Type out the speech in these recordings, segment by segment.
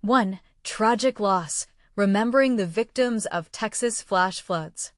1. Tragic loss, remembering the victims of Texas flash floods.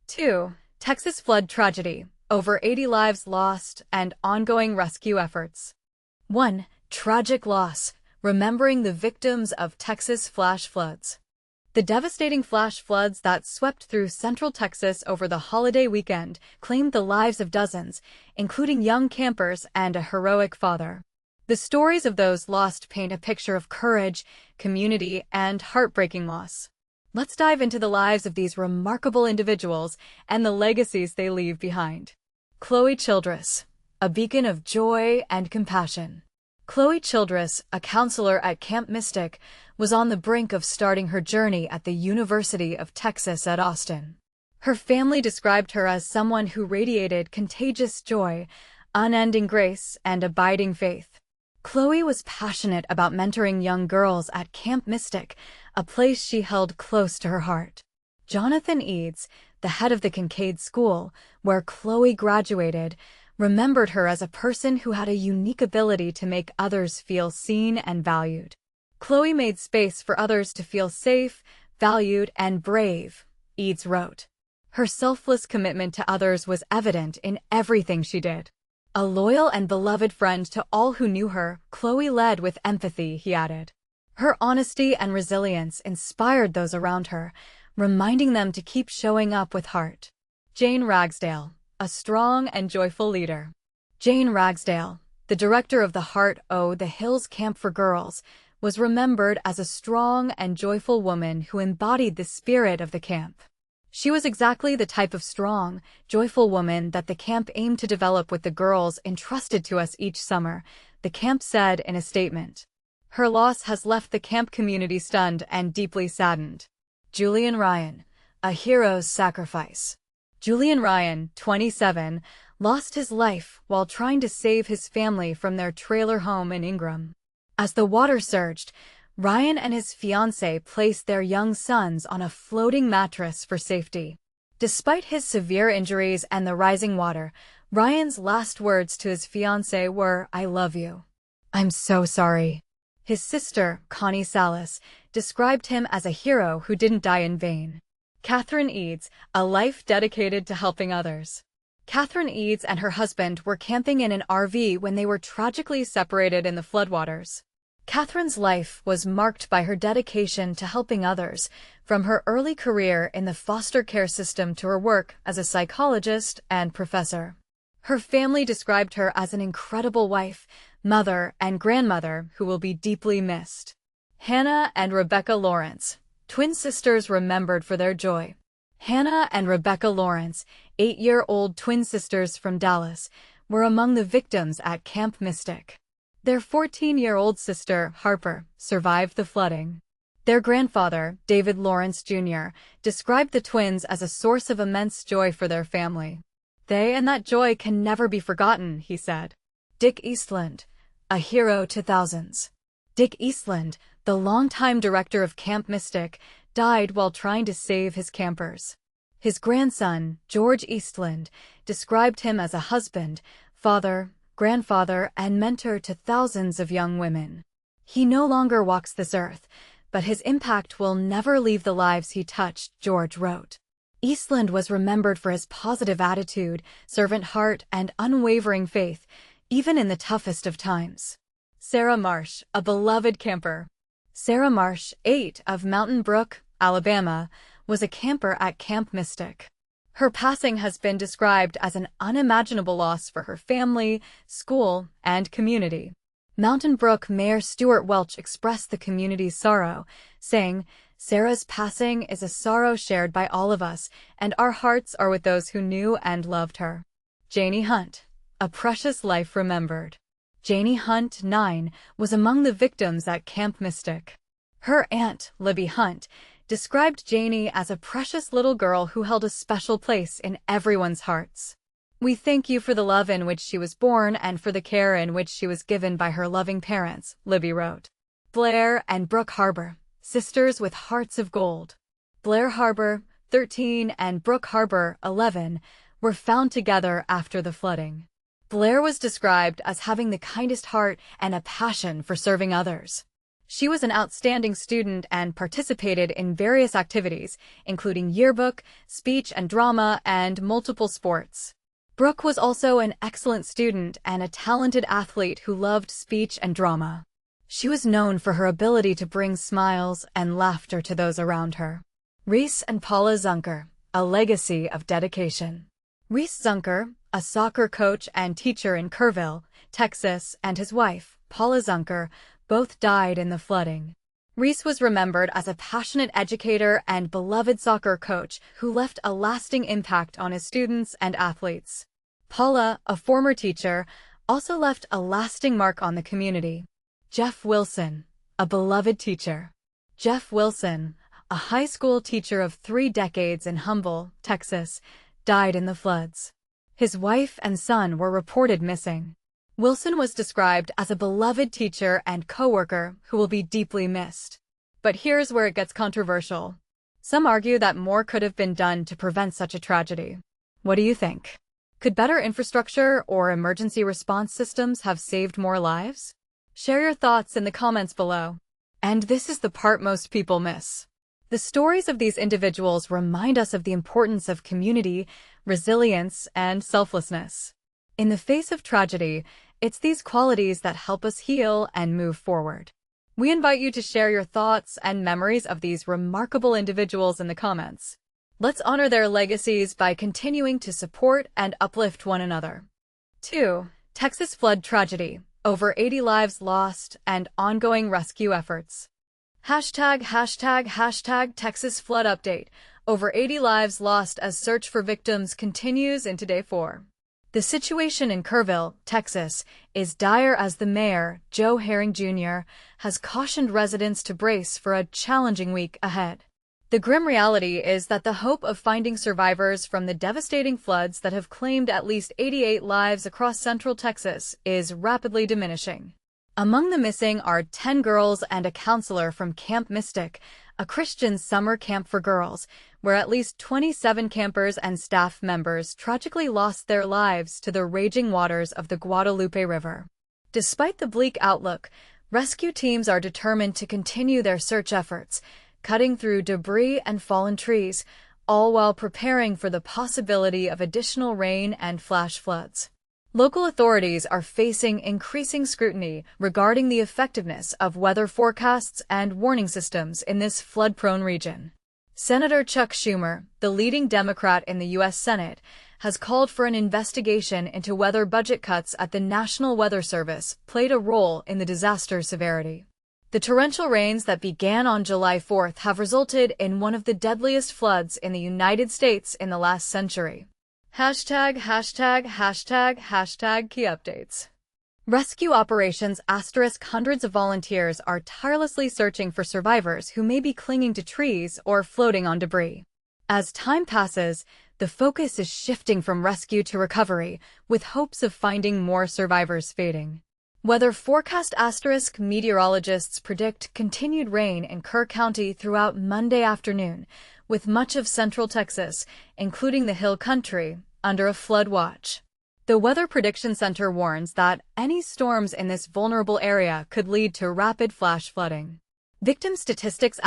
2. Texas flood tragedy, over 80 lives lost and ongoing rescue efforts. 1. Tragic loss, remembering the victims of Texas flash floods. The devastating flash floods that swept through central Texas over the holiday weekend claimed the lives of dozens, including young campers and a heroic father. The stories of those lost paint a picture of courage, community, and heartbreaking loss. Let's dive into the lives of these remarkable individuals and the legacies they leave behind. Chloe Childress, a beacon of joy and compassion. Chloe Childress, a counselor at Camp Mystic, was on the brink of starting her journey at the University of Texas at Austin. Her family described her as someone who radiated contagious joy, unending grace, and abiding faith. Chloe was passionate about mentoring young girls at Camp Mystic, a place she held close to her heart. Katheryn Eads, the head of the Kincaid School, where Chloe graduated, remembered her as a person who had a unique ability to make others feel seen and valued. Chloe made space for others to feel safe, valued, and brave, Eads wrote. Her selfless commitment to others was evident in everything she did. A loyal and beloved friend to all who knew her, Chloe led with empathy, he added. Her honesty and resilience inspired those around her, reminding them to keep showing up with heart. Jane Ragsdale, a strong and joyful leader. Jane Ragsdale, the director of the Heart O' the Hills Camp for Girls, was remembered as a strong and joyful woman who embodied the spirit of the camp. She was exactly the type of strong, joyful woman that the camp aimed to develop with the girls entrusted to us each summer, the camp said in a statement. Her loss has left the camp community stunned and deeply saddened. Julian Ryan, a hero's sacrifice. Julian Ryan, 27, lost his life while trying to save his family from their trailer home in Ingram. As the water surged, Ryan and his fiancée placed their young sons on a floating mattress for safety. Despite his severe injuries and the rising water, Ryan's last words to his fiancée were, "I love you. I'm so sorry." His sister, Connie Salas, described him as a hero who didn't die in vain. Katheryn Eads, a life dedicated to helping others. Katheryn Eads and her husband were camping in an RV when they were tragically separated in the floodwaters. Katheryn's life was marked by her dedication to helping others, from her early career in the foster care system to her work as a psychologist and professor. Her family described her as an incredible wife, mother, and grandmother who will be deeply missed. Hanna and Rebecca Lawrence, twin sisters remembered for their joy. Hanna and Rebecca Lawrence, 8-year-old twin sisters from Dallas, were among the victims at Camp Mystic. Their 14-year-old sister, Harper, survived the flooding. Their grandfather, David Lawrence Jr., described the twins as a source of immense joy for their family. They and that joy can never be forgotten, he said. Dick Eastland, a hero to thousands. Dick Eastland, the longtime director of Camp Mystic, died while trying to save his campers. His grandson, George Eastland, described him as a husband, father, grandfather, and mentor to thousands of young women. He no longer walks this earth, but his impact will never leave the lives he touched, George wrote. Eastland was remembered for his positive attitude, servant heart, and unwavering faith, even in the toughest of times. Sarah Marsh, a beloved camper. Sarah Marsh, 8, of Mountain Brook, Alabama, was a camper at Camp Mystic. Her passing has been described as an unimaginable loss for her family, school, and community. Mountain Brook Mayor Stuart Welch expressed the community's sorrow, saying, "Sarah's passing is a sorrow shared by all of us, and our hearts are with those who knew and loved her." Janie Hunt, a precious life remembered. Janie Hunt, 9, was among the victims at Camp Mystic. Her aunt, Libby Hunt, described Janie as a precious little girl who held a special place in everyone's hearts. "We thank you for the love in which she was born and for the care in which she was given by her loving parents," Libby wrote. Blair and Brooke Harber, sisters with hearts of gold. Blair Harber, 13, and Brooke Harber, 11, were found together after the flooding. Blair was described as having the kindest heart and a passion for serving others. She was an outstanding student and participated in various activities, including yearbook, speech and drama, and multiple sports. Brooke was also an excellent student and a talented athlete who loved speech and drama. She was known for her ability to bring smiles and laughter to those around her. Reece and Paula Zunker, a legacy of dedication. Reece Zunker, a soccer coach and teacher in Kerrville, Texas, and his wife, Paula Zunker, both died in the flooding. Reece was remembered as a passionate educator and beloved soccer coach who left a lasting impact on his students and athletes. Paula, a former teacher, also left a lasting mark on the community. Jeff Wilson, a beloved teacher. Jeff Wilson, a high school teacher of 3 decades in Humble, Texas, died in the floods. His wife and son were reported missing. Wilson was described as a beloved teacher and coworker who will be deeply missed. But here's where it gets controversial. Some argue that more could have been done to prevent such a tragedy. What do you think? Could better infrastructure or emergency response systems have saved more lives? Share your thoughts in the comments below. And this is the part most people miss. The stories of these individuals remind us of the importance of community, resilience, and selflessness. In the face of tragedy, it's these qualities that help us heal and move forward. We invite you to share your thoughts and memories of these remarkable individuals in the comments. Let's honor their legacies by continuing to support and uplift one another. 2. Texas flood tragedy. Over 80 lives lost and ongoing rescue efforts. Hashtag Texas flood update. Over 80 lives lost as search for victims continues into day 4. The situation in Kerrville, Texas, is dire as the mayor, Joe Herring Jr., has cautioned residents to brace for a challenging week ahead. The grim reality is that the hope of finding survivors from the devastating floods that have claimed at least 88 lives across central Texas is rapidly diminishing. Among the missing are 10 girls and a counselor from Camp Mystic, a Christian summer camp for girls, where at least 27 campers and staff members tragically lost their lives to the raging waters of the Guadalupe River. Despite the bleak outlook, rescue teams are determined to continue their search efforts, cutting through debris and fallen trees, all while preparing for the possibility of additional rain and flash floods. Local authorities are facing increasing scrutiny regarding the effectiveness of weather forecasts and warning systems in this flood-prone region. Senator Chuck Schumer, the leading Democrat in the U.S. Senate, has called for an investigation into whether budget cuts at the National Weather Service played a role in the disaster's severity. The torrential rains that began on July 4th have resulted in one of the deadliest floods in the United States in the last century. Hashtag key updates. Rescue operations *. Hundreds of volunteers are tirelessly searching for survivors who may be clinging to trees or floating on debris. As time passes, the focus is shifting from rescue to recovery, with hopes of finding more survivors fading. Weather forecast * meteorologists predict continued rain in Kerr County throughout Monday afternoon, with much of central Texas, including the Hill Country, under a flood watch. The Weather Prediction Center warns that any storms in this vulnerable area could lead to rapid flash flooding. Victim statistics *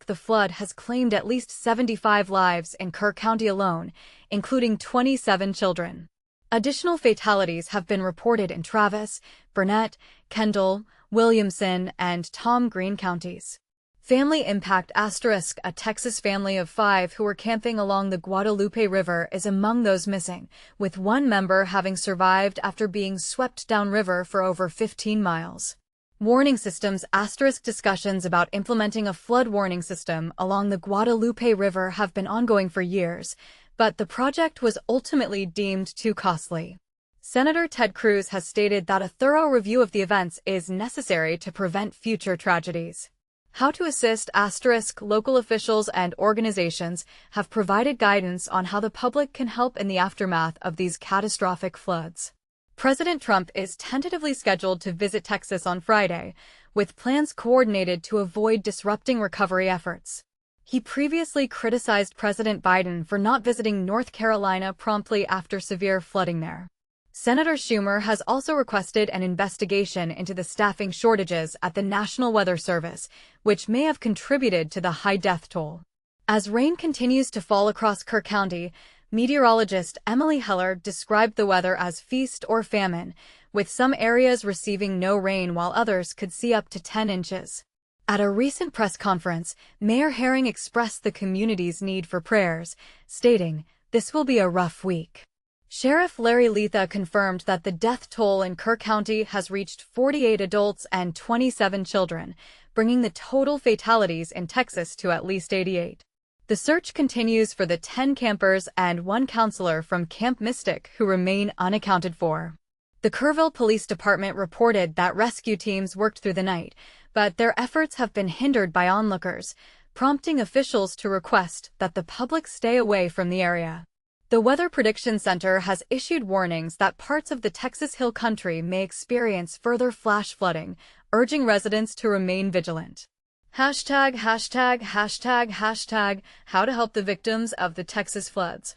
the flood has claimed at least 75 lives in Kerr County alone, including 27 children. Additional fatalities have been reported in Travis, Burnett, Kendall, Williamson, and Tom Green counties. Family impact * a Texas family of 5 who were camping along the Guadalupe River is among those missing, with one member having survived after being swept downriver for over 15 miles. Warning systems * discussions about implementing a flood warning system along the Guadalupe River have been ongoing for years, but the project was ultimately deemed too costly. Senator Ted Cruz has stated that a thorough review of the events is necessary to prevent future tragedies. How to assist * local officials and organizations have provided guidance on how the public can help in the aftermath of these catastrophic floods. President Trump is tentatively scheduled to visit Texas on Friday, with plans coordinated to avoid disrupting recovery efforts. He previously criticized President Biden for not visiting North Carolina promptly after severe flooding there. Senator Schumer has also requested an investigation into the staffing shortages at the National Weather Service, which may have contributed to the high death toll. As rain continues to fall across Kerr County, meteorologist Emily Heller described the weather as feast or famine, with some areas receiving no rain while others could see up to 10 inches. At a recent press conference, Mayor Herring expressed the community's need for prayers, stating, "This will be a rough week." Sheriff Larry Letha confirmed that the death toll in Kerr County has reached 48 adults and 27 children, bringing the total fatalities in Texas to at least 88. The search continues for the 10 campers and 1 counselor from Camp Mystic who remain unaccounted for. The Kerrville Police Department reported that rescue teams worked through the night, but their efforts have been hindered by onlookers, prompting officials to request that the public stay away from the area. The Weather Prediction Center has issued warnings that parts of the Texas Hill Country may experience further flash flooding, urging residents to remain vigilant. How to help the victims of the Texas floods.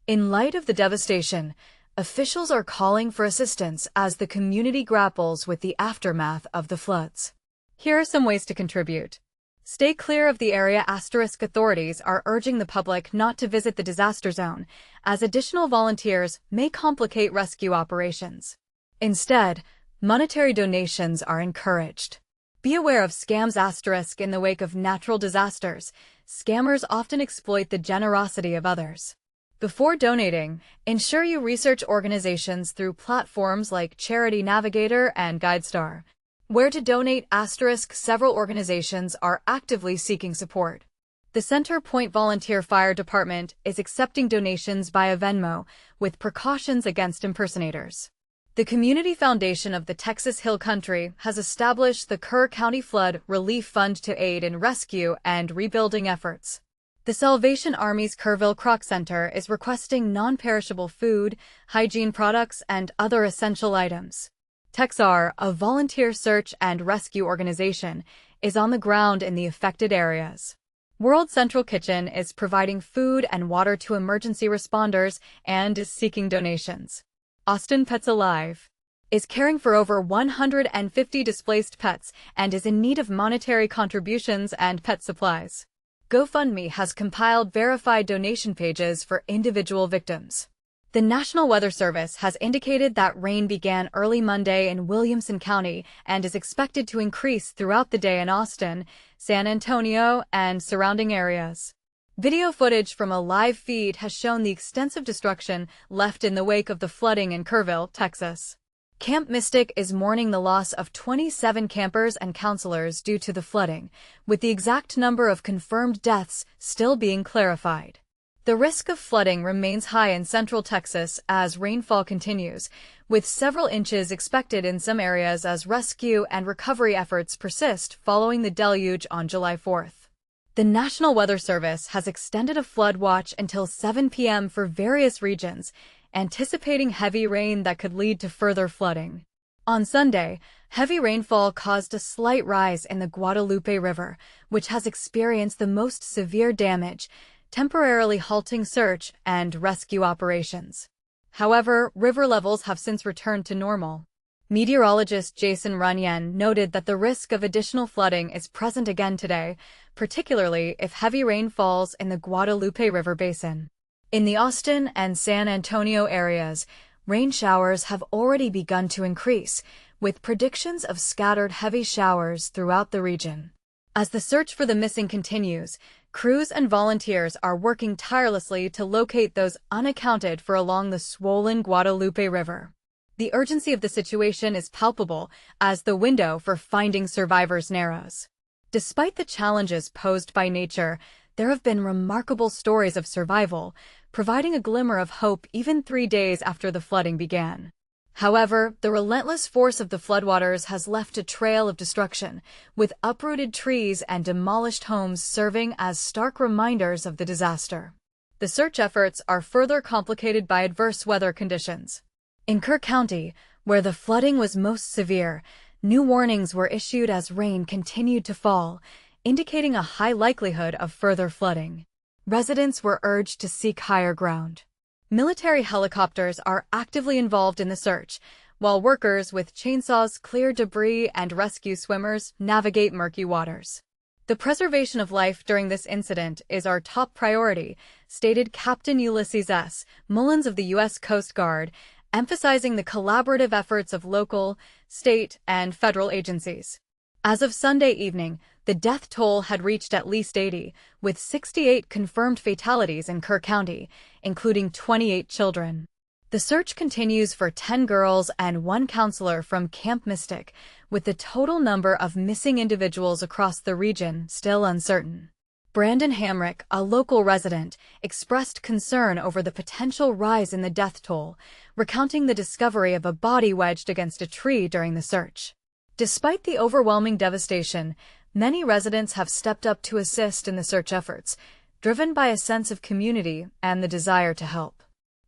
In light of the devastation, officials are calling for assistance as the community grapples with the aftermath of the floods. Here are some ways to contribute. Stay clear of the area. Authorities are urging the public not to visit the disaster zone, as additional volunteers may complicate rescue operations. Instead, monetary donations are encouraged. Be aware of scams. In the wake of natural disasters, scammers often exploit the generosity of others. Before donating, ensure you research organizations through platforms like Charity Navigator and GuideStar. Where to donate. Several organizations are actively seeking support. The Center Point Volunteer Fire Department is accepting donations via Venmo, with precautions against impersonators. The Community Foundation of the Texas Hill Country has established the Kerr County Flood Relief Fund to aid in rescue and rebuilding efforts. The Salvation Army's Kerrville Croc Center is requesting non-perishable food, hygiene products, and other essential items. Texar, a volunteer search and rescue organization, is on the ground in the affected areas. World Central Kitchen is providing food and water to emergency responders and is seeking donations. Austin Pets Alive is caring for over 150 displaced pets and is in need of monetary contributions and pet supplies. GoFundMe has compiled verified donation pages for individual victims. The National Weather Service has indicated that rain began early Monday in Williamson County and is expected to increase throughout the day in Austin, San Antonio, and surrounding areas. Video footage from a live feed has shown the extensive destruction left in the wake of the flooding in Kerrville, Texas. Camp Mystic is mourning the loss of 27 campers and counselors due to the flooding, with the exact number of confirmed deaths still being clarified. The risk of flooding remains high in central Texas as rainfall continues, with several inches expected in some areas as rescue and recovery efforts persist following the deluge on July 4th. The National Weather Service has extended a flood watch until 7 p.m. for various regions, anticipating heavy rain that could lead to further flooding. On Sunday, heavy rainfall caused a slight rise in the Guadalupe River, which has experienced the most severe damage, temporarily halting search and rescue operations. However, river levels have since returned to normal. Meteorologist Julian Ryan noted that the risk of additional flooding is present again today, particularly if heavy rain falls in the Guadalupe River basin. In the Austin and San Antonio areas, rain showers have already begun to increase, with predictions of scattered heavy showers throughout the region. As the search for the missing continues, crews and volunteers are working tirelessly to locate those unaccounted for along the swollen Guadalupe River. The urgency of the situation is palpable as the window for finding survivors narrows. Despite the challenges posed by nature, there have been remarkable stories of survival, providing a glimmer of hope even 3 days after the flooding began. However, the relentless force of the floodwaters has left a trail of destruction, with uprooted trees and demolished homes serving as stark reminders of the disaster. The search efforts are further complicated by adverse weather conditions. In Kerr County, where the flooding was most severe, new warnings were issued as rain continued to fall, indicating a high likelihood of further flooding. Residents were urged to seek higher ground. Military helicopters are actively involved in the search, while workers with chainsaws clear debris and rescue swimmers navigate murky waters. The preservation of life during this incident is our top priority, stated Captain Ulysses S. Mullins of the U.S. Coast Guard, emphasizing the collaborative efforts of local, state, and federal agencies. As of Sunday evening, the death toll had reached at least 80, with 68 confirmed fatalities in Kerr County, including 28 children. The search continues for 10 girls and 1 counselor from Camp Mystic, with the total number of missing individuals across the region still uncertain. Brandon Hamrick, a local resident, expressed concern over the potential rise in the death toll, recounting the discovery of a body wedged against a tree during the search. Despite the overwhelming devastation, many residents have stepped up to assist in the search efforts, driven by a sense of community and the desire to help.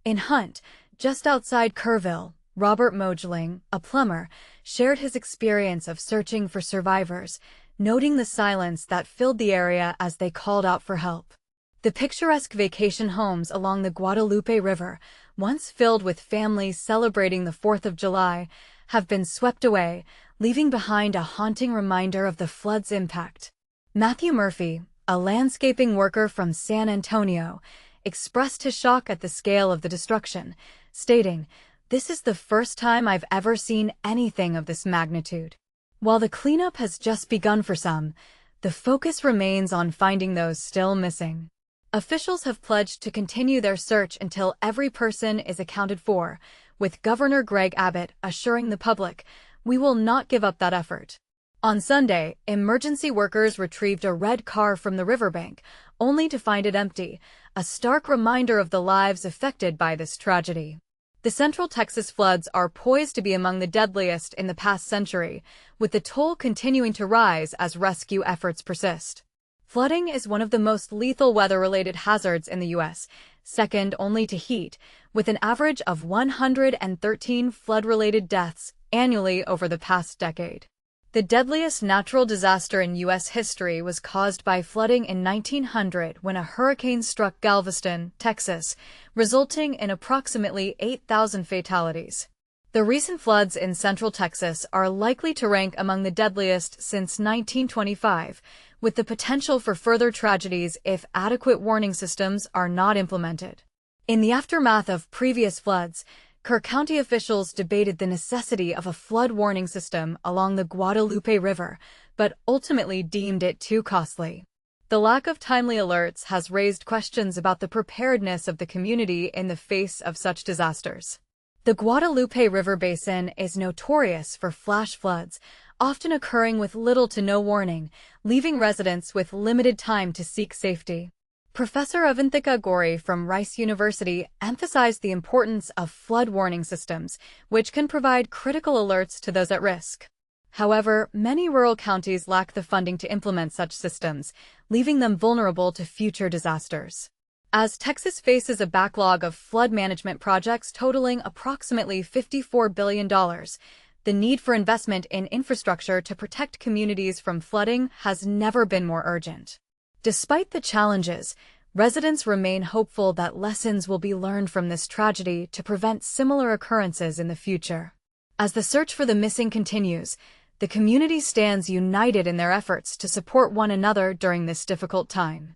In Hunt, just outside Kerrville, Robert Mogeling, a plumber, shared his experience of searching for survivors, noting the silence that filled the area as they called out for help. The picturesque vacation homes along the Guadalupe River, once filled with families celebrating the 4th of July, have been swept away, leaving behind a haunting reminder of the flood's impact. Matthew Murphy, a landscaping worker from San Antonio, expressed his shock at the scale of the destruction, stating, "This is the first time I've ever seen anything of this magnitude." While the cleanup has just begun for some, the focus remains on finding those still missing. Officials have pledged to continue their search until every person is accounted for, with Governor Greg Abbott assuring the public, "We will not give up that effort." On Sunday, emergency workers retrieved a red car from the riverbank, only to find it empty, a stark reminder of the lives affected by this tragedy. The Central Texas floods are poised to be among the deadliest in the past century, with the toll continuing to rise as rescue efforts persist. Flooding is one of the most lethal weather-related hazards in the U.S., second only to heat, with an average of 113 flood-related deaths annually over the past decade. The deadliest natural disaster in U.S. history was caused by flooding in 1900 when a hurricane struck Galveston, Texas, resulting in approximately 8,000 fatalities. The recent floods in central Texas are likely to rank among the deadliest since 1925, with the potential for further tragedies if adequate warning systems are not implemented. In the aftermath of previous floods, Kerr County officials debated the necessity of a flood warning system along the Guadalupe River, but ultimately deemed it too costly. The lack of timely alerts has raised questions about the preparedness of the community in the face of such disasters. The Guadalupe River basin is notorious for flash floods, often occurring with little to no warning, leaving residents with limited time to seek safety. Professor Avanthika Gori from Rice University emphasized the importance of flood warning systems, which can provide critical alerts to those at risk. However, many rural counties lack the funding to implement such systems, leaving them vulnerable to future disasters. As Texas faces a backlog of flood management projects totaling approximately $54 billion, the need for investment in infrastructure to protect communities from flooding has never been more urgent. Despite the challenges, residents remain hopeful that lessons will be learned from this tragedy to prevent similar occurrences in the future. As the search for the missing continues, the community stands united in their efforts to support one another during this difficult time.